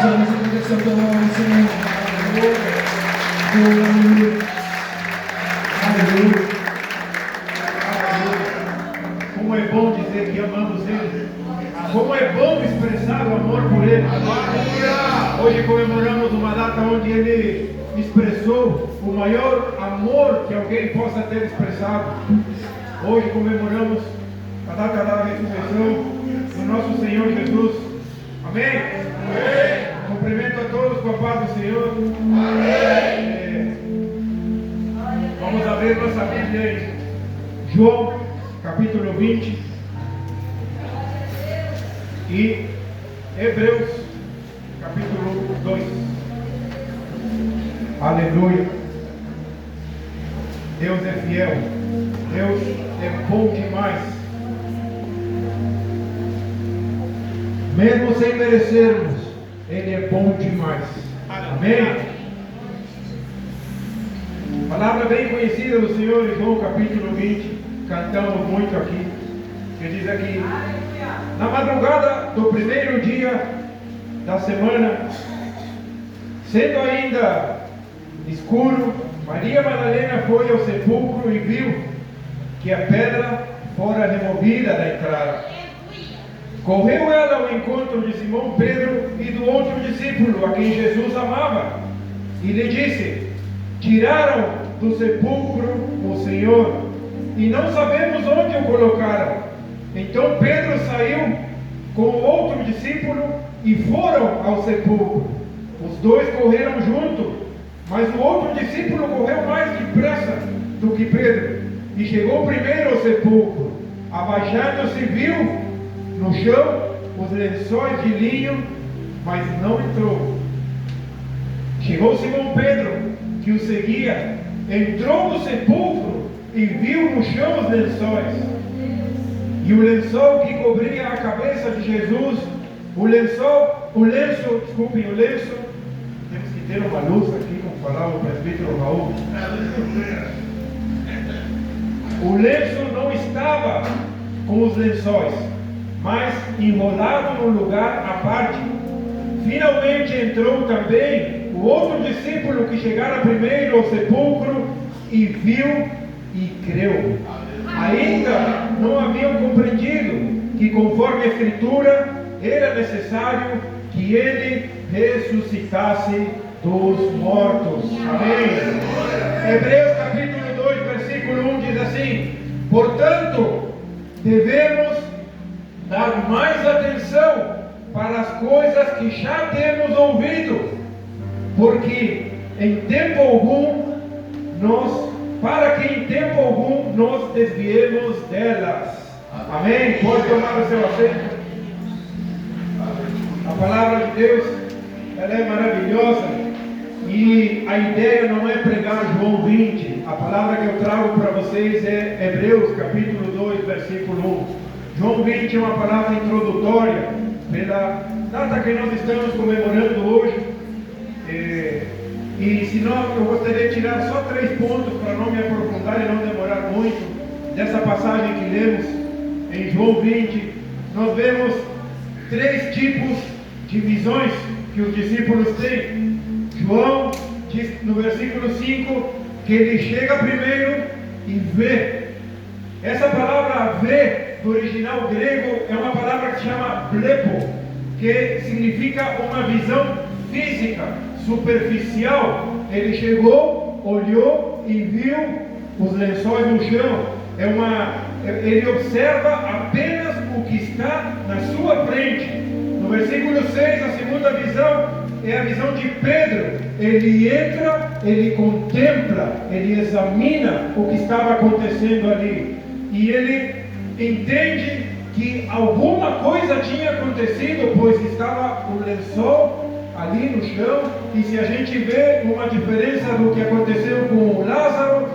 Como é bom dizer que amamos Ele. Como é bom expressar o amor por Ele. Hoje comemoramos uma data onde Ele expressou o maior amor que alguém possa ter expressado. Hoje comemoramos a data da ressurreição do nosso Senhor Jesus. Amém? Amém. Cumprimento a todos com a paz do Senhor. Amém. Vamos abrir nossa Bíblia em João, capítulo 20. E Hebreus, capítulo 2. Aleluia. Deus é fiel. Deus é bom demais. Mesmo sem merecermos, Ele é bom demais. Amém? Palavra bem conhecida do Senhor em João capítulo 20. Cantamos muito aqui. Que diz aqui: na madrugada do primeiro dia da semana, sendo ainda escuro, Maria Madalena foi ao sepulcro e viu que a pedra fora removida da entrada. Correu ela ao encontro de Simão Pedro e do outro discípulo, a quem Jesus amava, e lhe disse: tiraram do sepulcro o Senhor, e não sabemos onde o colocaram. Então Pedro saiu com o outro discípulo e foram ao sepulcro. Os dois correram junto, mas o outro discípulo correu mais depressa do que Pedro, e chegou primeiro ao sepulcro. Abaixando-se, viu no chão os lençóis de linho, mas não entrou. Chegou Simão Pedro, que o seguia, entrou no sepulcro e viu no chão os lençóis. E o lençol que cobria a cabeça de Jesus, o lenço, temos que ter uma luz aqui, como falava o presbítero Raul. O lenço não estava com os lençóis, mas enrolado num lugar à parte. Finalmente entrou também o outro discípulo que chegara primeiro ao sepulcro e viu e creu. Ainda não haviam compreendido que, conforme a Escritura, era necessário que ele ressuscitasse dos mortos. Amém. Hebreus capítulo 2, versículo 1 diz assim: portanto, devemos dar mais atenção para as coisas que já temos ouvido, porque em tempo algum para que em tempo algum nos desviemos delas. Amém? Pode tomar o seu assento. A palavra de Deus, ela é maravilhosa, e a ideia não é pregar João 20. A palavra que eu trago para vocês é Hebreus capítulo 2, versículo 1. João 20 é uma palavra introdutória pela data que nós estamos comemorando hoje. E se não, eu gostaria de tirar só 3 pontos para não me aprofundar e não demorar muito dessa passagem que lemos em João 20. Nós vemos 3 tipos de visões que os discípulos têm. João diz no versículo 5 que ele chega primeiro e vê. Essa palavra ver, do original grego, é uma palavra que se chama blepo, que significa uma visão física, superficial. Ele chegou, olhou e viu os lençóis no chão. Ele observa apenas o que está na sua frente. No versículo 6, a segunda visão é a visão de Pedro. Ele entra, ele contempla, ele examina o que estava acontecendo ali, e ele entende que alguma coisa tinha acontecido, pois estava o lençol ali no chão. E se a gente vê uma diferença do que aconteceu com o Lázaro,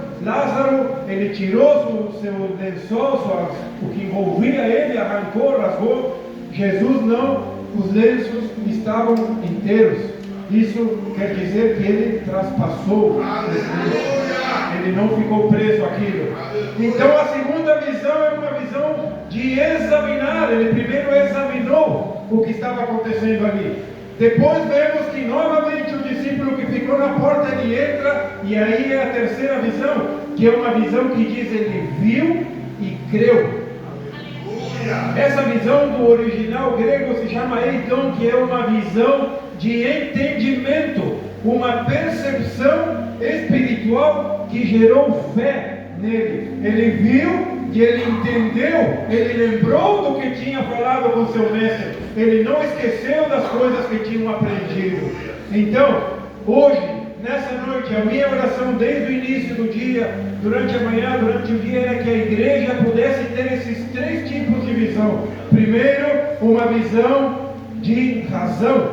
ele tirou o seu lençol, o que envolvia ele, arrancou, rasgou. Jesus não, os lenços estavam inteiros. Isso quer dizer que ele traspassou. Ele não ficou preso àquilo. Então a segunda visão é uma visão de examinar. Ele primeiro examinou o que estava acontecendo ali. Depois vemos que novamente o discípulo que ficou na porta, ele entra, e aí é a terceira visão, que é uma visão que diz ele viu e creu. Essa visão do original grego se chama eiton, que é uma visão de entendimento, uma percepção espiritual que gerou fé nele. Ele viu e ele entendeu, ele lembrou do que tinha falado com seu mestre, ele não esqueceu das coisas que tinham aprendido. Então, hoje, nessa noite, a minha oração desde o início do dia, durante a manhã, durante o dia, era que a igreja pudesse ter esses três tipos de visão. Primeiro, uma visão de razão,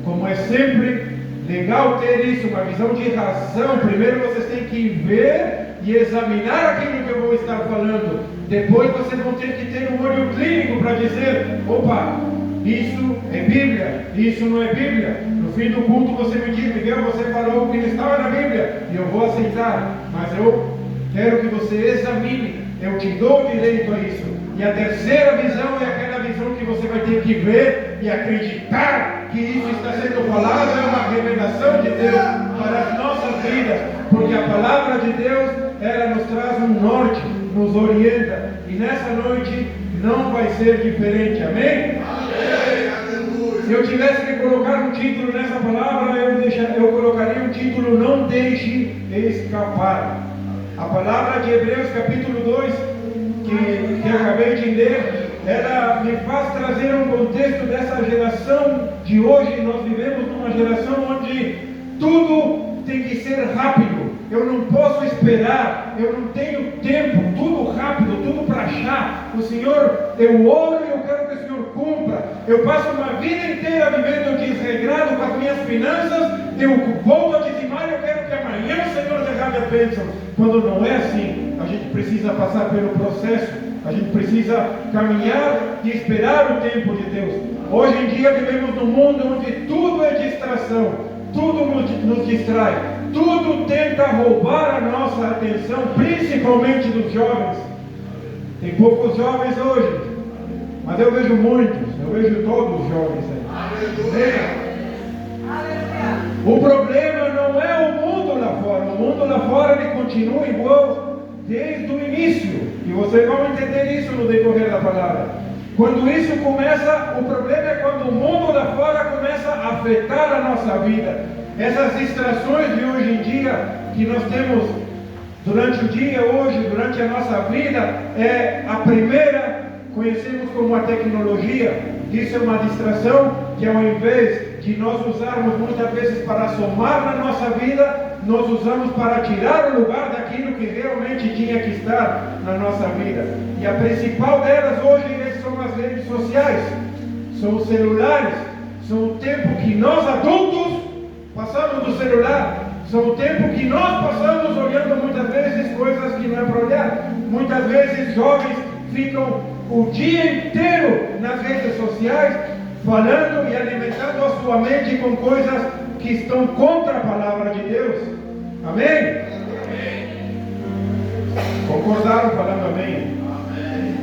como é sempre legal ter isso, uma visão de razão. Primeiro vocês têm que ver e examinar aquilo que eu vou estar falando. Depois vocês vão ter que ter um olho clínico para dizer: opa, isso é Bíblia, isso não é Bíblia. No fim do culto você me diz: Miguel, você falou que não estava na Bíblia, e eu vou aceitar, mas eu quero que você examine, eu te dou o direito a isso. E a terceira visão é aquela visão que você vai ter que ver e acreditar que isso está sendo falado, é uma revelação de Deus para as nossas vidas, porque a palavra de Deus, ela nos traz um norte, nos orienta, e nessa noite não vai ser diferente, amém? Se eu tivesse que colocar um título nessa palavra, eu colocaria um título: não deixe escapar. A palavra de Hebreus capítulo 2, que eu acabei de ler, ela me faz trazer um contexto dessa geração de hoje. Nós vivemos numa geração onde tudo tem que ser rápido. Eu não posso esperar, eu não tenho tempo, tudo rápido, tudo para já. O Senhor, eu oro e eu quero que o Senhor cumpra. Eu passo uma vida inteira vivendo desregrado com as minhas finanças, eu volto a dizimar e eu quero que amanhã o Senhor derrame a bênção. Quando não é assim, a gente precisa passar pelo processo, a gente precisa caminhar e esperar o tempo de Deus. Hoje em dia vivemos num mundo onde tudo é distração, tudo nos distrai, tudo tenta roubar a nossa atenção, principalmente dos jovens. Tem poucos jovens hoje, mas eu vejo muitos, eu vejo todos os jovens aí. O problema não é o mundo lá fora, o mundo lá fora ele continua igual desde o início, e vocês vão entender isso no decorrer da palavra. Quando isso começa, o problema é quando o mundo lá fora começa a afetar a nossa vida. Essas distrações de hoje em dia que nós temos durante o dia hoje, durante a nossa vida, a primeira conhecemos como a tecnologia. Isso é uma distração que, ao invés de nós usarmos muitas vezes para somar na nossa vida, nós usamos para tirar o lugar daquilo que realmente tinha que estar na nossa vida. E a principal delas hoje são as redes sociais, são os celulares, são o tempo que nós adultos passamos no celular, são o tempo que nós passamos olhando muitas vezes coisas que não é para olhar. Muitas vezes jovens ficam o dia inteiro nas redes sociais, falando e alimentando a sua mente com coisas que estão contra a palavra de Deus. Amém? Amém. Concordaram falando amém? Amém.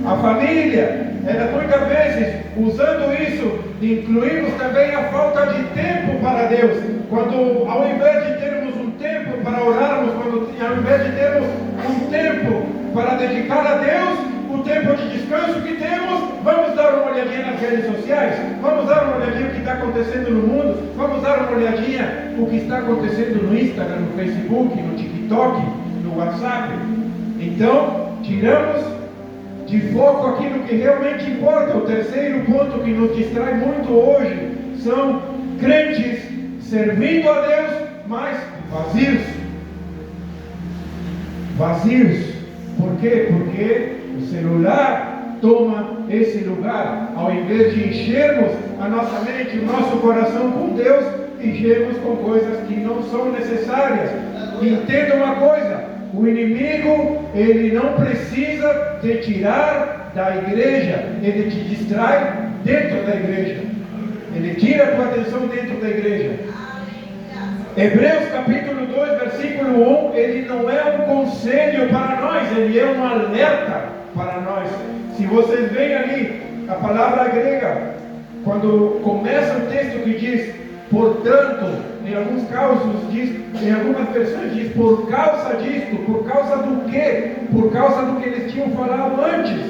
A família, ela muitas vezes, usando isso, incluímos também a falta de tempo para Deus. Quando, ao invés de termos um tempo para orarmos, ao invés de termos um tempo para dedicar a Deus, o tempo de descanso que temos, vamos dar uma olhadinha nas redes sociais, vamos dar uma olhadinha no que está acontecendo no mundo, vamos dar uma olhadinha no que está acontecendo no Instagram, no Facebook, no TikTok, no WhatsApp. Então, tiramos de foco aquilo que realmente importa. O terceiro ponto que nos distrai muito hoje são crentes servindo a Deus, mas vazios. Vazios. Por quê? Porque o celular toma esse lugar. Ao invés de enchermos a nossa mente, o nosso coração com Deus, enchermos com coisas que não são necessárias. Entenda uma coisa: o inimigo, ele não precisa te tirar da igreja, ele te distrai dentro da igreja. Ele tira a tua atenção dentro da igreja. Hebreus capítulo 2, versículo 1, ele não é um conselho para nós, ele é um alerta para nós. Se vocês veem ali, a palavra grega, quando começa o texto que diz, portanto, em alguns casos diz, em algumas versões diz, por causa disto, por causa do quê? Por causa do que eles tinham falado antes.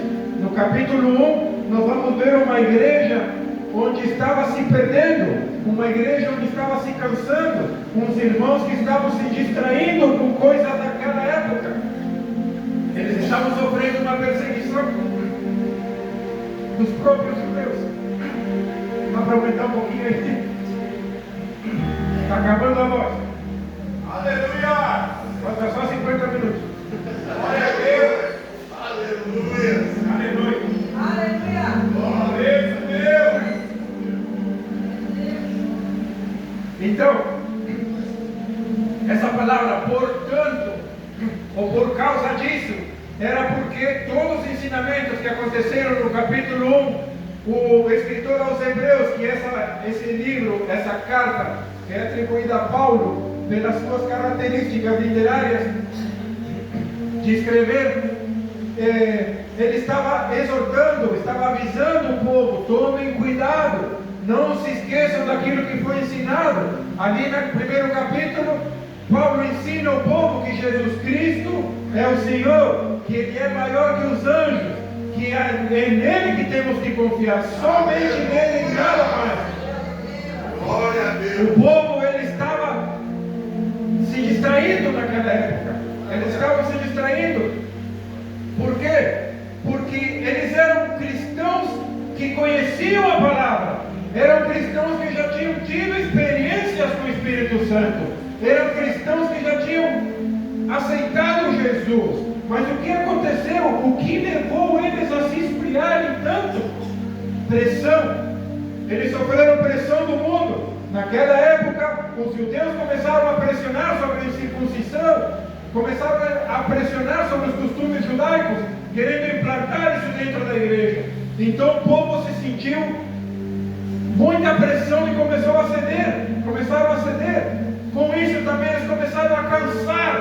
No capítulo 1, nós vamos ver uma igreja onde estava se perdendo, uma igreja onde estava se cansando, uns irmãos que estavam se distraindo com coisas daquela época. Eles estavam sofrendo uma perseguição dos próprios judeus. Dá para aumentar um pouquinho aí? Está acabando a voz. Aleluia! Falta só 50 minutos. Glória a Deus! Aleluia! Aleluia! Aleluia! Glória a Deus! Então, essa palavra portanto, ou por causa disso, era porque todos os ensinamentos que aconteceram no capítulo 1, o escritor aos Hebreus, que esse livro, essa carta, que é atribuída a Paulo, pelas suas características literárias de escrever, ele estava exortando, estava avisando o povo: tomem cuidado, não se esqueçam daquilo que foi ensinado. Ali no primeiro capítulo, Paulo ensina ao povo que Jesus Cristo é o Senhor, que Ele é maior que os anjos, que é nele que temos que confiar, somente nele e nada mais. Glória a Deus! O povo, ele estava se distraindo naquela época. Eles estavam se distraindo. Por quê? Porque eles eram cristãos que conheciam a palavra. Eram cristãos que já tinham tido experiências com o Espírito Santo. Eram cristãos que já tinham aceitado Jesus. Mas o que aconteceu? O que levou eles a se esfriarem tanto? Pressão. Eles sofreram pressão do mundo. Naquela época, os judeus começaram a pressionar sobre a circuncisão, começaram a pressionar sobre os costumes judaicos, querendo implantar isso dentro da igreja. Então o povo se sentiu muita pressão e começou a ceder, começaram a ceder. Com isso também eles começaram a cansar.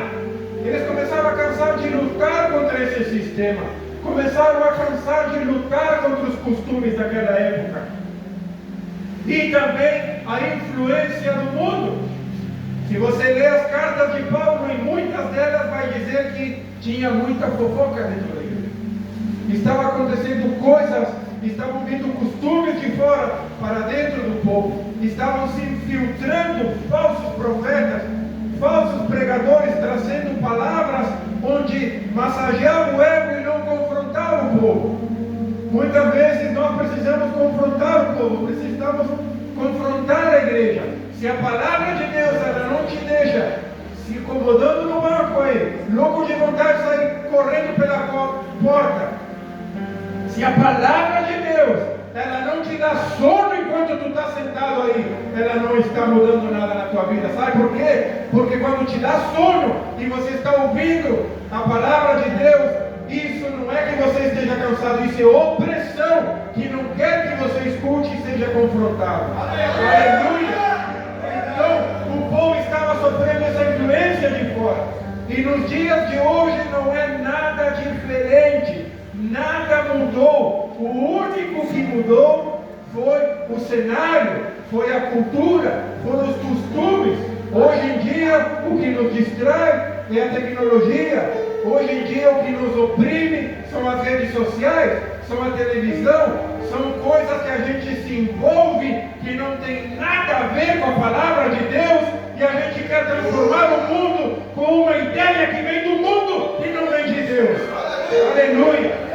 Eles começaram a cansar de lutar contra esse sistema. Começaram a cansar de lutar contra os costumes daquela época. E também a influência do mundo. Se você ler as cartas de Paulo, em muitas delas vai dizer que tinha muita fofoca dentro da igreja. Estava acontecendo coisas, estavam vindo costumes de fora para dentro do povo. Estavam se infiltrando falsos profetas, falsos pregadores, trazendo palavras onde massageavam o ego e não confrontavam o povo. Muitas vezes nós precisamos confrontar o povo, precisamos confrontar a igreja. Se a palavra de Deus ela não te deixa se incomodando no banco aí, louco de vontade de sair correndo pela porta, se a palavra de Deus ela não te dá sono enquanto tu está sentado aí, ela não está mudando nada na tua vida. Sabe por quê? Porque quando te dá sono e você está ouvindo a palavra de Deus, isso não é que você esteja cansado, isso é opressão, que não quer que você escute e seja confrontado. Aleluia! Então, o povo estava sofrendo essa influência de fora. E nos dias de hoje não é nada diferente. Nada mudou. O único que mudou foi o cenário, foi a cultura, foram os costumes. Hoje em dia, o que nos distrai é a tecnologia. Hoje em dia, o que nos oprime são as redes sociais, são a televisão, são coisas que a gente se envolve, que não tem nada a ver com a palavra de Deus, e a gente quer transformar o mundo com uma ideia que vem do mundo e não vem de Deus. Aleluia!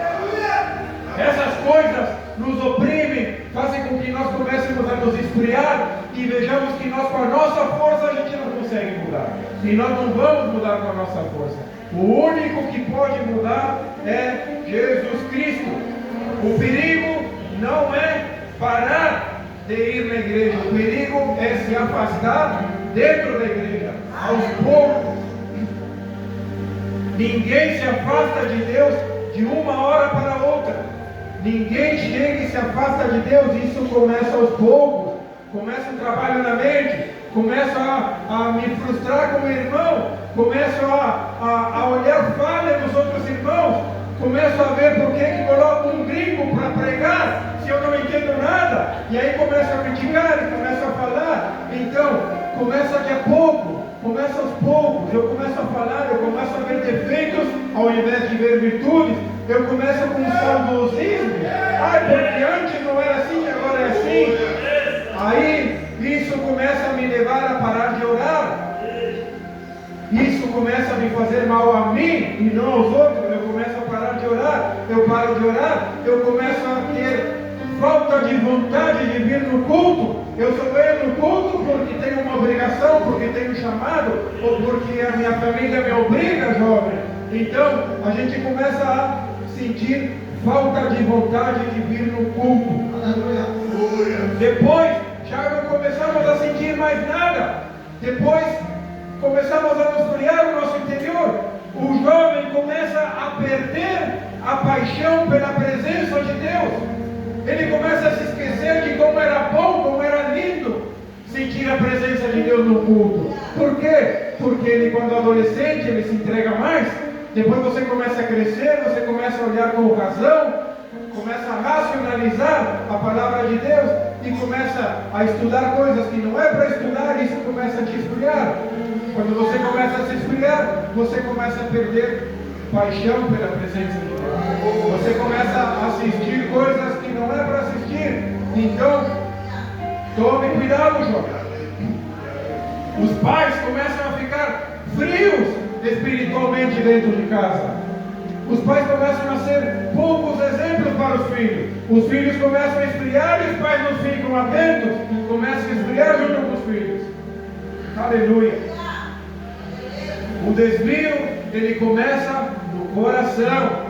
Essas coisas nos oprimem, fazem com que nós comecemos a nos esfriar e vejamos que nós, com a nossa força, a gente não consegue mudar. E nós não vamos mudar com a nossa força. O único que pode mudar é Jesus Cristo. O perigo não é parar de ir na igreja. O perigo é se afastar dentro da igreja, aos poucos. Ninguém se afasta de Deus de uma hora para outra. Ninguém chega e se afasta de Deus. Isso começa aos poucos. Começa um trabalho na mente. Começo a me frustrar com o irmão, começo a olhar falha nos outros irmãos, Começo a ver por que coloco um gringo para pregar se eu não entendo nada. E aí começo a criticar e começo a falar. Então, começa de a pouco, começa aos poucos. Eu começo a falar, eu começo a ver defeitos ao invés de ver virtudes. Eu começo com um saudosismo. Porque antes não era assim, agora é assim. Aí isso começa a me levar a parar de orar. Isso começa a me fazer mal a mim e não aos outros. Eu começo a parar de orar. Eu paro de orar. Eu começo a ter falta de vontade de vir no culto. Eu só venho no culto porque tenho uma obrigação, porque tenho um chamado, ou porque a minha família me obriga, jovem. Então a gente começa a sentir falta de vontade de vir no culto. Depois já não começamos a sentir mais nada. Depois começamos a nos criar o nosso interior. O jovem começa a perder a paixão pela presença de Deus. Ele começa a se esquecer de como era bom, como era lindo sentir a presença de Deus no culto. Por quê? Porque ele, quando adolescente, ele se entrega mais. Depois você começa a crescer, você começa a olhar com razão, começa a racionalizar a palavra de Deus e começa a estudar coisas que não é para estudar, e isso começa a te esfriar. Quando você começa a se esfriar, você começa a perder paixão pela presença de Deus. Você começa a assistir coisas que não é para assistir. Então, tome cuidado, jovem. Os pais começam a ficar frios espiritualmente dentro de casa. Os pais começam a ser poucos exemplos para os filhos. Os filhos começam a esfriar e os pais não ficam atentos. Começam a esfriar junto com os filhos. Aleluia. O desvio, ele começa no coração,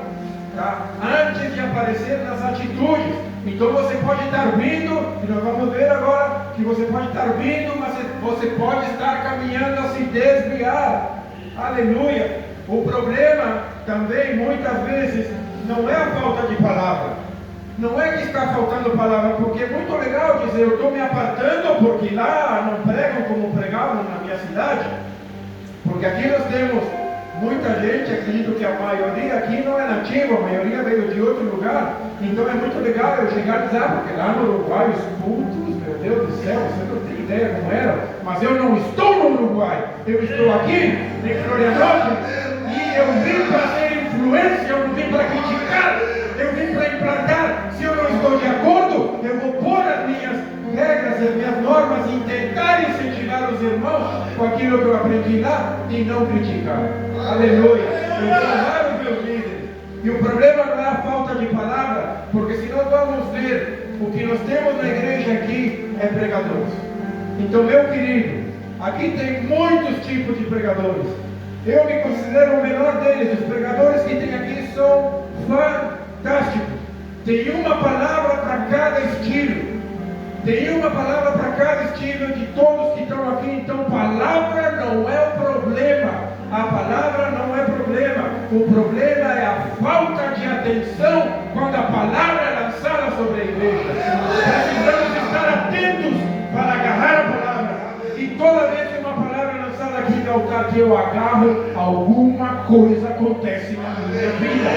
tá? Antes de aparecer nas atitudes. Então você pode estar vindo, e nós vamos ver agora que você pode estar vindo, mas você pode estar caminhando a se desviar. Aleluia. O problema também, muitas vezes, não é a falta de palavra. Não é que está faltando palavra, porque é muito legal dizer, eu estou me apartando porque lá não pregam como pregavam na minha cidade. Porque aqui nós temos muita gente, acredito que a maioria aqui não é nativa, a maioria veio de outro lugar. Então é muito legal eu chegar e dizer, porque lá no Uruguai os cultos, meu Deus do céu, você não tem ideia como era. Mas eu não estou no Uruguai, eu estou aqui em Florianópolis e eu vim para ser influência, eu não vim para criticar, eu vim para implantar. Se eu não estou de acordo, eu vou pôr as minhas regras, as minhas normas e tentar incentivar os irmãos com aquilo que eu aprendi lá e não criticar. Aleluia. Eu vou honrar os meus líderes. E o problema não é a falta de palavra, porque se nós vamos ver o que nós temos na igreja aqui é pregadores. Então, meu querido, aqui tem muitos tipos de pregadores. Eu me considero o menor deles. Os pregadores que tem aqui são fantásticos. Tem uma palavra para cada estilo. Tem uma palavra para cada estilo de todos que estão aqui. Então, palavra não é o problema. A palavra não é problema. O problema é a falta de atenção quando a palavra é lançada sobre a igreja. Precisamos estar atentos para agarrar a palavra. E toda vez que uma palavra é lançada aqui no altar que eu agarro, alguma coisa acontece na minha vida.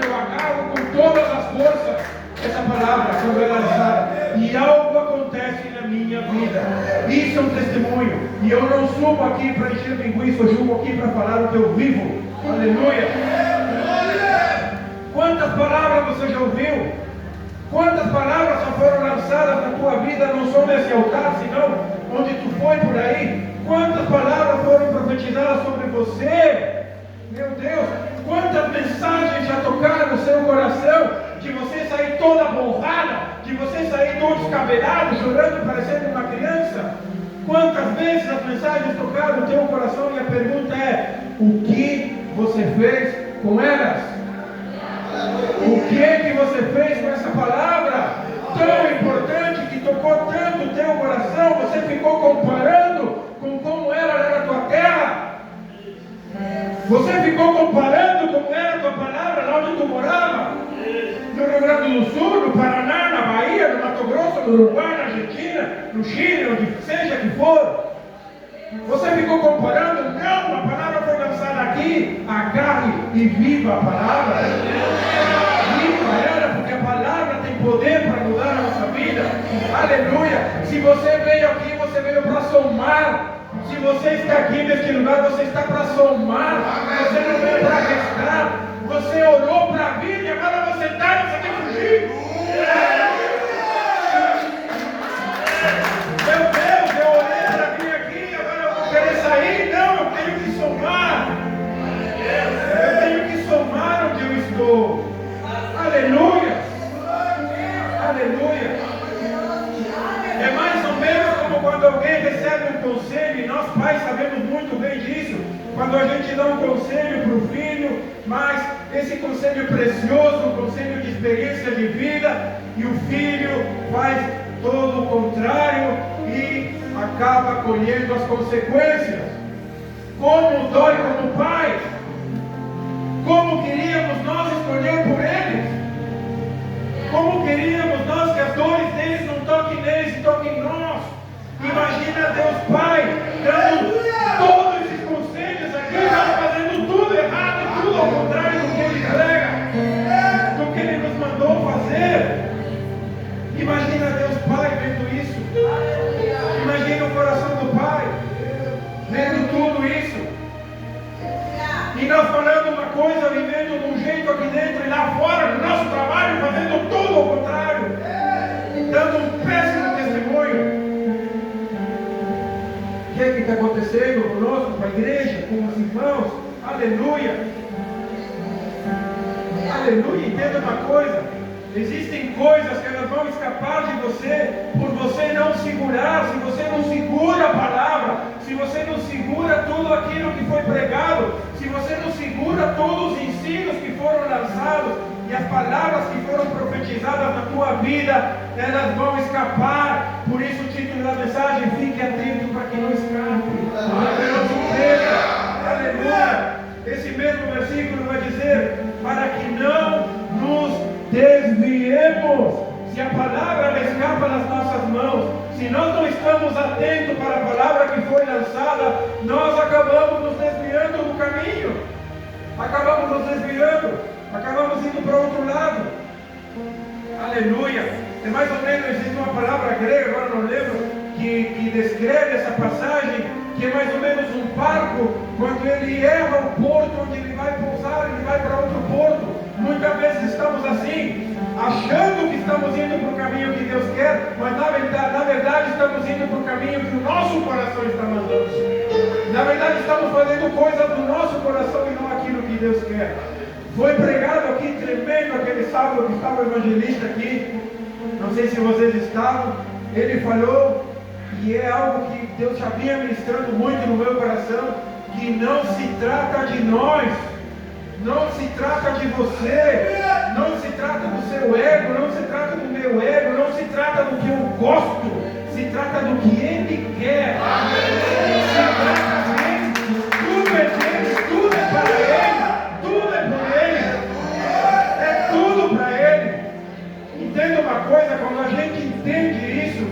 Eu agarro com todas as forças essa palavra quando é lançada, e algo acontece na minha vida. Isso é um testemunho, e eu não subo aqui para encher linguiça, eu subo aqui para falar o que eu vivo. Aleluia. Quantas palavras você já ouviu? Quantas palavras já foram lançadas na tua vida, não só nesse altar, senão onde tu foi por aí? Quantas palavras foram profetizadas sobre você? Meu Deus, quantas mensagens já tocaram no seu coração, de você sair toda borrada, de você sair todo descabelado, chorando, parecendo uma criança? Quantas vezes as mensagens tocaram no teu coração e a pergunta é, o que você fez com elas? O que você fez com essa palavra tão importante que tocou tanto o teu coração? Você ficou comparando com como era lá na tua terra? Você ficou comparando como era a tua palavra lá onde tu morava? No Rio Grande do Sul, no Paraná, na Bahia, no Mato Grosso, no Uruguai, na Argentina, no Chile, onde seja que for. Você ficou comparando? Não, a palavra foi lançada aqui, agarre e viva a palavra. Viva ela, porque a palavra tem poder para mudar a nossa vida. Aleluia. Se você veio aqui, você veio para somar. Se você está aqui neste lugar, você está para somar. Você não veio para restar. Você orou para vir e agora você está e você quer fugir. Meu Deus, eu orei para vir aqui, agora eu vou querer sair. Não, eu tenho que somar. Eu tenho que somar onde eu estou. Aleluia. Aleluia. É mais ou menos como quando alguém recebe um conselho, e nós pais sabemos muito bem disso. Quando a gente dá um conselho para o filho, mas esse conselho é precioso, um conselho de experiência de vida, e o filho faz todo o contrário e acaba colhendo as consequências. Como dói como pai, como queríamos nós escolher por eles, como queríamos nós que as dores deles não toquem neles e toquem em nós. Imagina Deus Pai dando todos esses conselhos aqui, nós fazendo tudo errado, tudo ao contrário do que Ele prega, do que Ele nos mandou fazer. Imagina Deus Pai vendo isso. Imagina o coração do Pai vendo tudo isso. E nós falando uma coisa, vivendo de um jeito aqui dentro e lá fora, no nosso trabalho, fazendo tudo ao contrário, dando um péssimo testemunho. O que é que está acontecendo conosco, com a igreja, com os irmãos? Aleluia! Aleluia! Entenda uma coisa: existem coisas que elas vão escapar de você por você não segurar. Se você não segura a palavra, se você não segura tudo aquilo que foi pregado, se você não segura todos os ensinos que foram lançados e as palavras que foram profetizadas na tua vida, elas vão escapar. Por isso o título da mensagem: fique atento para que não escape, para que não se perca. Aleluia! Esse mesmo versículo vai dizer: para que não nos desviemos. Se a palavra ela escapa das nossas mãos, se nós não estamos atentos para a palavra que foi lançada, nós acabamos nos desviando do caminho, acabamos nos desviando, acabamos indo para outro lado. Aleluia! É mais ou menos, existe uma palavra grega, agora não lembro, que descreve essa passagem, que é mais ou menos um barco, quando ele erra o porto onde ele vai pousar, ele vai para outro porto. Muitas vezes estamos assim, achando que estamos indo para o caminho que Deus quer, mas na verdade estamos indo para o caminho que o nosso coração está mandando. Na verdade estamos fazendo coisas do nosso coração e não aquilo que Deus quer. Foi pregado aqui tremendo aquele sábado que estava o evangelista aqui, não sei se vocês estavam, ele falou, e é algo que Deus já vinha ministrando muito no meu coração, que não se trata de nós, não se trata de você, não se trata do seu ego, não se trata do meu ego, não se trata do que eu gosto, se trata do que Ele quer. Se trata dele, tudo é dele, tudo é para Ele, tudo é por Ele, é tudo para Ele. Entenda uma coisa: quando a gente entende isso,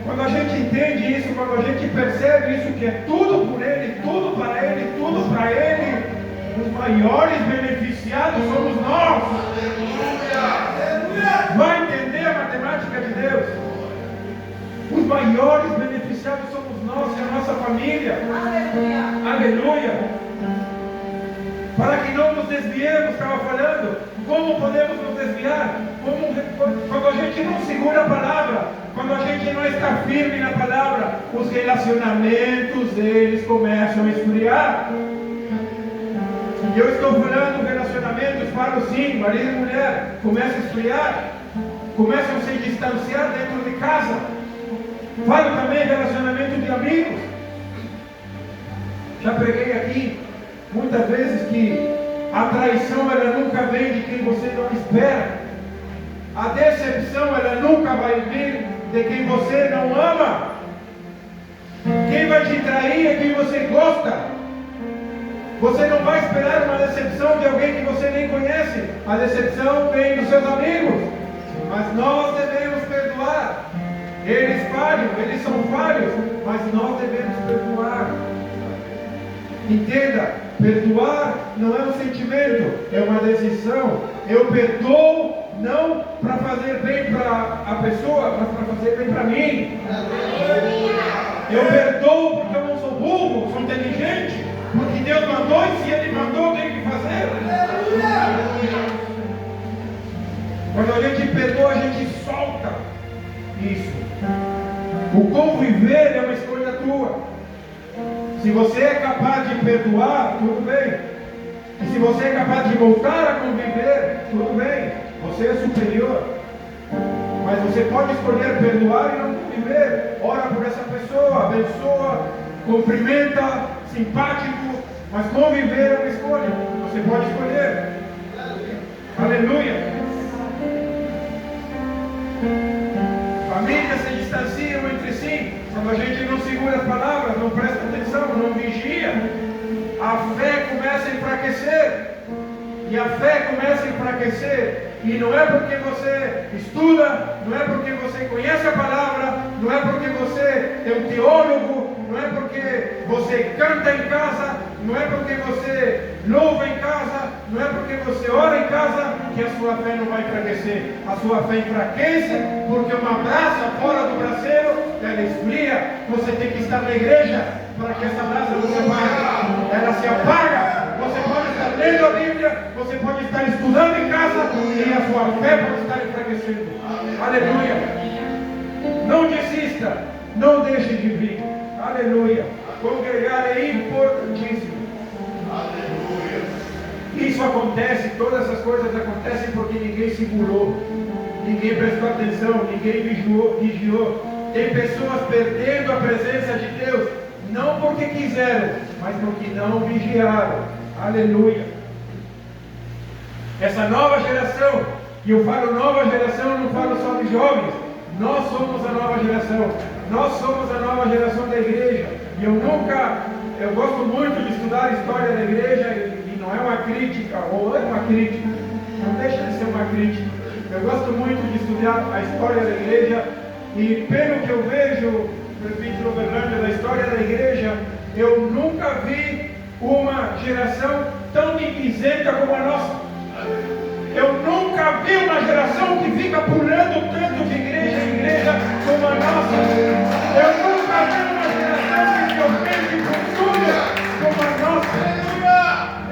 quando a gente percebe isso, que é tudo por Ele, tudo para Ele, tudo para Ele, os maiores beneficiados somos nós. Vai entender a matemática de Deus? Os maiores beneficiados somos nós e a nossa família. Aleluia! Para que não nos desviemos, estava falando. Como podemos nos desviar? Quando a gente não segura a palavra, quando a gente não está firme na palavra, os relacionamentos eles começam a esfriar. E eu estou falando relacionamentos, falo sim, marido e mulher, começam a esfriar, começam a se distanciar dentro de casa. Falo também relacionamento de amigos. Já preguei aqui muitas vezes que a traição ela nunca vem de quem você não espera. A decepção ela nunca vai vir de quem você não ama. Quem vai te trair é quem você gosta. Você não vai esperar uma decepção de alguém que você nem conhece. A decepção vem dos seus amigos. Mas nós devemos perdoar. Eles falham, eles são falhos, mas nós devemos perdoar. Entenda, Perdoar não é um sentimento, é uma decisão. Eu perdoo não para fazer bem para a pessoa, mas para fazer bem para mim. Eu perdoo porque eu não sou burro, sou inteligente. Porque Deus mandou e se Ele mandou, tem que fazer. Quando a gente perdoa, a gente solta isso. O conviver é uma escolha tua. Se você é capaz de perdoar, tudo bem. E se você é capaz de voltar a conviver, tudo bem. Você é superior. Mas você pode escolher perdoar e não conviver. Ora por essa pessoa, abençoa, cumprimenta, simpático. Mas conviver é uma escolha. Você pode escolher. Aleluia. Famílias se distanciam entre si quando a gente não segura as palavras, não presta atenção, não vigia. A fé começa a enfraquecer. E a fé começa a enfraquecer. E não é porque você estuda, não é porque você conhece a palavra, não é porque você é um teólogo, não é porque você canta em casa, não é porque você louva em casa, não é porque você ora em casa que a sua fé não vai enfraquecer. A sua fé enfraquece porque uma brasa fora do braseiro, ela esfria. Você tem que estar na igreja para que essa brasa não se apague. Ela se apaga. Você pode estar lendo a Bíblia, você pode estar estudando em casa e a sua fé pode estar enfraquecendo. Aleluia. Não desista, não deixe de vir. Aleluia. Congregar é importantíssimo. Isso acontece, todas essas coisas acontecem porque ninguém segurou, ninguém prestou atenção, ninguém vigiou. Tem pessoas perdendo a presença de Deus, não porque quiseram, mas porque não vigiaram. Aleluia. Essa nova geração, e eu falo nova geração, eu não falo só de jovens, nós somos a nova geração, nós somos a nova geração da igreja. E eu gosto muito de estudar a história da igreja, e não é uma crítica, ou é uma crítica, não deixa de ser uma crítica. Eu gosto muito de estudar a história da igreja, e pelo que eu vejo, presbítero Bernardo, da história da igreja, eu nunca vi uma geração tão mimizenta como a nossa. Eu nunca vi uma geração que fica pulando tanto de igreja em igreja como a nossa. Eu nunca vi uma geração que se ofende por tudo como a nossa.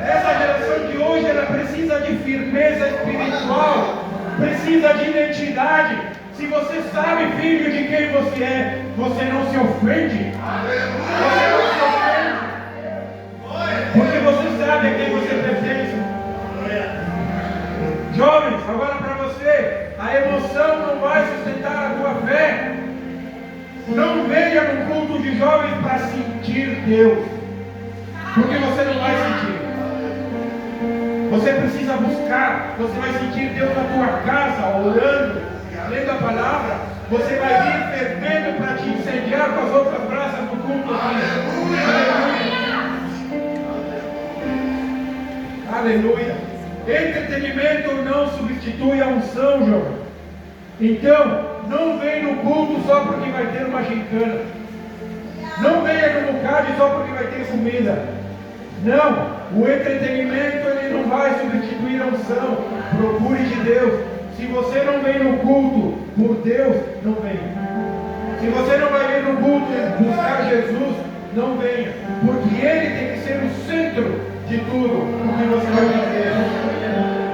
Essa geração de hoje, ela precisa de firmeza espiritual, precisa de identidade. Se você sabe, filho, de quem você é, você não se ofende. Você não se ofende. Porque você sabe a quem você pertence. Jovens, agora para você, a emoção não vai sustentar a tua fé. Não venha no culto de jovens para sentir Deus, porque você não vai sentir. Você precisa buscar. Você vai sentir Deus na tua casa, orando, lendo a palavra. Você vai vir fervendo para te incendiar com as outras brasas do culto. Aleluia. Aleluia. Entretenimento não substitui a unção, jovem. Então, não vem no culto só porque vai ter uma gincana. Não venha no Mucade só porque vai ter comida. Não, o entretenimento ele não vai substituir a unção. Procure de Deus. Se você não vem no culto por Deus, não venha. Se você não vai vir no culto buscar Jesus, não venha. Porque Ele tem que ser o centro de tudo o que você vai fazer.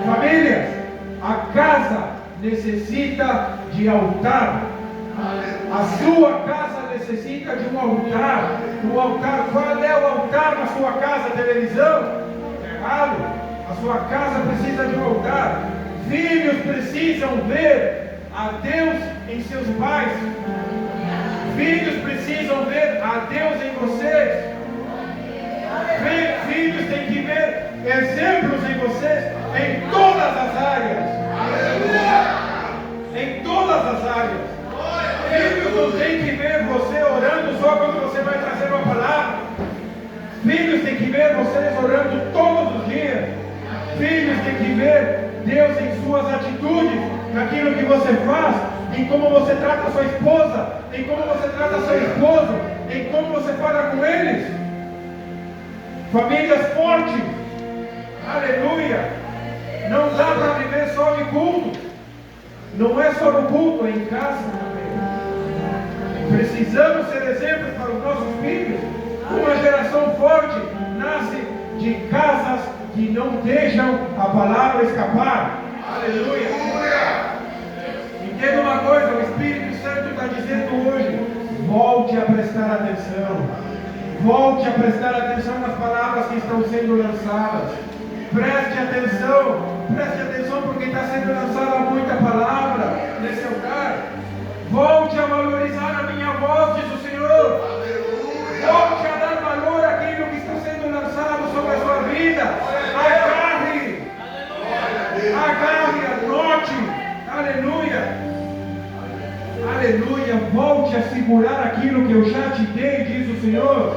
Famílias, a casa necessita de altar. A sua casa necessita de um altar. Um altar. Qual é o altar na sua casa? Televisão? Errado. A sua casa precisa de um altar. Filhos precisam ver a Deus em seus pais. Filhos precisam ver a Deus em vocês. Filhos têm que ver exemplos em vocês em todas as áreas. Em todas as áreas. Filhos não têm que ver você orando só quando você vai trazer uma palavra. Filhos têm que ver vocês orando todos os dias. Filhos têm que ver Deus em suas atitudes, naquilo que você faz, em como você trata a sua esposa, em como você trata seu esposo, em como você fala com eles. famílias fortes. Aleluia. Não dá para viver só de culto. Não é só no culto, é em casa também. Precisamos ser exemplos para os nossos filhos. Uma geração forte nasce de casas que não deixam a palavra escapar. Aleluia. Entenda uma coisa, o Espírito Santo está dizendo hoje: volte a prestar atenção. Volte a prestar atenção nas palavras que estão sendo lançadas. Preste atenção porque está sendo lançada muita palavra nesse lugar. Volte a valorizar a minha voz, diz o Senhor. Volte a dar valor àquilo que está sendo lançado sobre a sua vida. Agarre, anote. Aleluia. Aleluia. Volte a segurar aquilo que eu já te dei, diz o Senhor.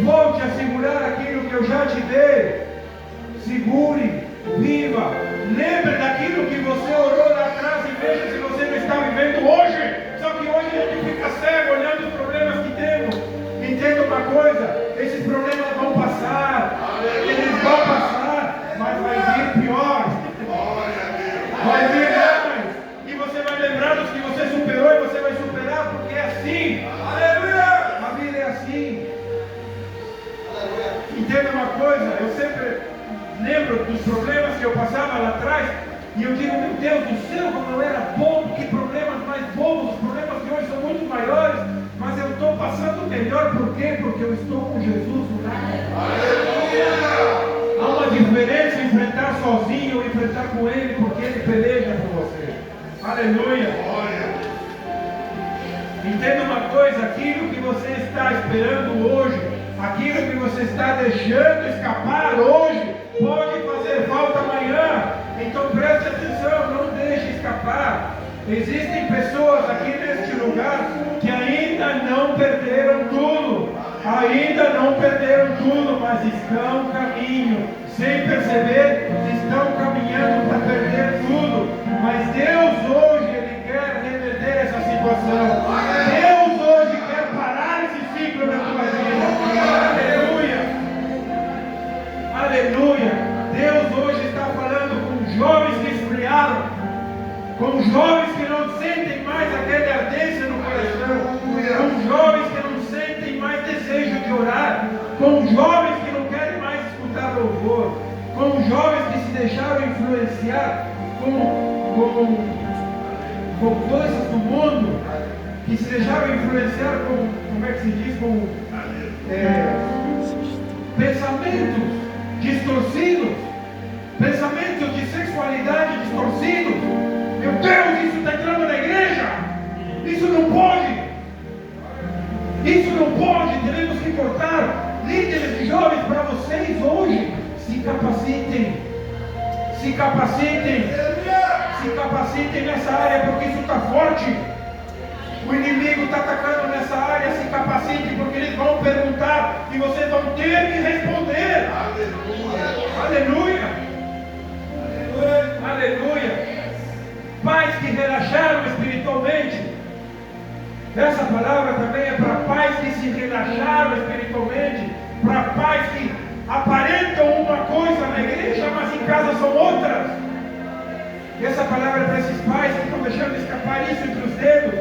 Volte a segurar aquilo que eu já te dei. Segure, viva. Lembre daquilo que você orou lá atrás e veja se você não está vivendo hoje. Só que hoje a gente fica cego olhando os problemas que temos. Entenda uma coisa: esses problemas vão passar. Eles vão passar, mas vai vir pior. Vai vir mais. E você vai lembrar dos que você superou e você vai superar, porque é assim. Aleluia! A vida é assim. Entenda uma coisa, eu sempre lembro dos problemas que eu passava lá atrás e eu digo: meu Deus do céu, como eu era bobo, que problemas mais bobos. Os problemas de hoje são muito maiores, mas eu estou passando melhor. Por quê? Porque eu estou com Jesus no lado. Há uma diferença em enfrentar sozinho ou enfrentar com Ele, porque Ele peleja por você. Aleluia. Entenda uma coisa: aquilo que você está esperando hoje, aquilo que você está deixando escapar hoje, pode fazer falta amanhã. Então preste atenção, não deixe escapar. Existem pessoas aqui neste lugar que ainda não perderam tudo. Ainda não perderam tudo, mas estão no caminho. Sem perceber, estão caminhando para perder tudo. Mas Deus hoje, Ele quer reverter essa situação. Deus hoje quer parar esse ciclo da tua vida. Aleluia. Aleluia. Deus hoje está falando com jovens que esfriaram, com jovens que não sentem mais aquela ardência no coração, com jovens que não sentem mais desejo de orar, com jovens que não querem mais escutar louvor, com jovens que se deixaram influenciar com coisas do mundo, que se deixaram influenciar com, como é que se diz, com pensamentos distorcidos, pensamentos de sexualidade distorcidos. Meu Deus, isso está entrando na igreja, isso não pode, teremos que cortar. Líderes de jovens, para vocês hoje, se capacitem nessa área, porque isso está forte. O inimigo está atacando nessa área. Se capacitem, porque eles vão perguntar e vocês vão ter que responder. Aleluia. Aleluia. Pais que relaxaram espiritualmente. Essa palavra também é para pais que se relaxaram espiritualmente, para pais que aparentam uma coisa na igreja, mas em casa são outras. E essa palavra é para esses pais que estão deixando escapar isso entre os dedos.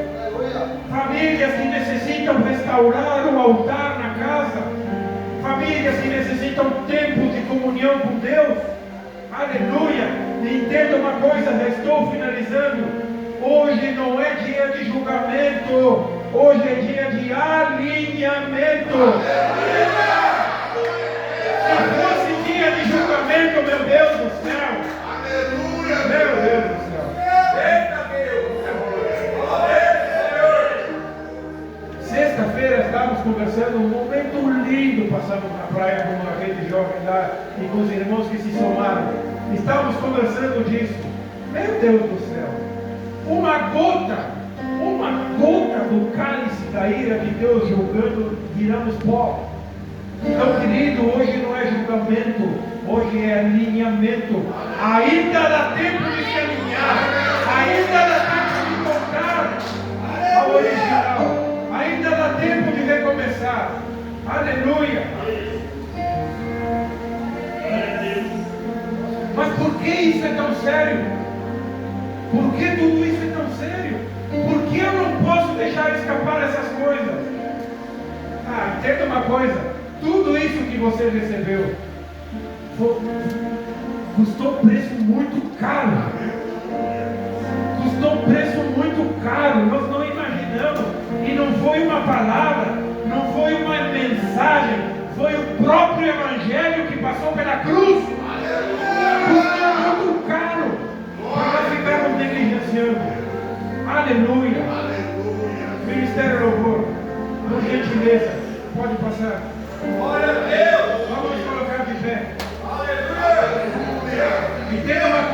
Famílias que necessitam restaurar o altar na casa. Famílias que necessitam tempo de comunhão com Deus. Aleluia. E entenda uma coisa, já estou finalizando. Hoje não é dia de julgamento. Hoje é dia de alinhamento. Se fosse dia de julgamento, meu Deus do céu. Meu Deus do céu. Sexta-feira estávamos conversando, um momento lindo, passamos na praia com uma rede jovem lá e com os irmãos que se somaram. Estávamos conversando disso. Meu Deus do céu. Uma gota do cálice da ira de Deus julgando, viramos pó. Então, querido, hoje não é julgamento, hoje é alinhamento. Ainda dá tempo de se alinhar, ainda dá tempo de voltar ao original, ainda dá tempo de recomeçar. Aleluia. que isso é tão sério? Por que tudo isso é tão sério? Por que eu não posso deixar escapar essas coisas? Entenda uma coisa, tudo isso que você recebeu custou preço muito caro. Custou preço muito caro, nós não imaginamos. E não foi uma palavra, não foi uma mensagem, foi o próprio Evangelho que passou pela cruz. Custou muito caro para nós ficarmos negligenciando. Aleluia. Ministério Louvor, por gentileza, pode passar. Glória a Deus. Vamos colocar de pé. Aleluia. E tenha uma